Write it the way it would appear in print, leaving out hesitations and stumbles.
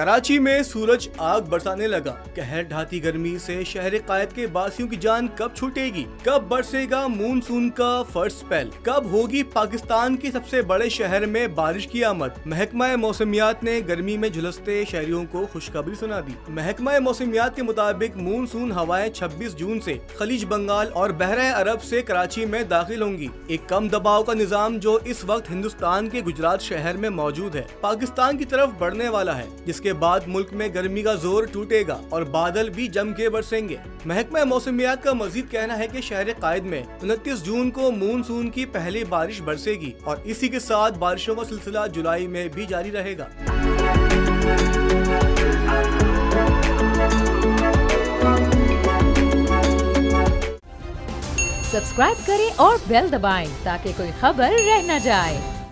کراچی میں سورج آگ برسانے لگا، قہر ڈھاتی گرمی سے شہر قائد کے باسیوں کی جان کب چھوٹے گی؟ کب برسے گا مونسون کا فرسٹ سپیل؟ کب ہوگی پاکستان کے سب سے بڑے شہر میں بارش کی آمد؟ محکمہ موسمیات نے گرمی میں جھلستے شہریوں کو خوشخبری سنا دی۔ محکمہ موسمیات کے مطابق مونسون ہوائیں 26 جون سے خلیج بنگال اور بحرہ عرب سے کراچی میں داخل ہوں گی۔ ایک کم دباؤ کا نظام جو اس وقت ہندوستان کے گجرات شہر میں موجود ہے، پاکستان کی طرف بڑھنے والا ہے، جس کے بعد ملک میں گرمی کا زور ٹوٹے گا اور بادل بھی جم کے برسیں گے۔ محکمہ موسمیات کا مزید کہنا ہے کہ شہر قائد میں 29 جون کو مونسون کی پہلی بارش برسے گی اور اسی کے ساتھ بارشوں کا سلسلہ جولائی میں بھی جاری رہے گا۔ سبسکرائب کریں اور بیل دبائیں تاکہ کوئی خبر رہ نہ جائے۔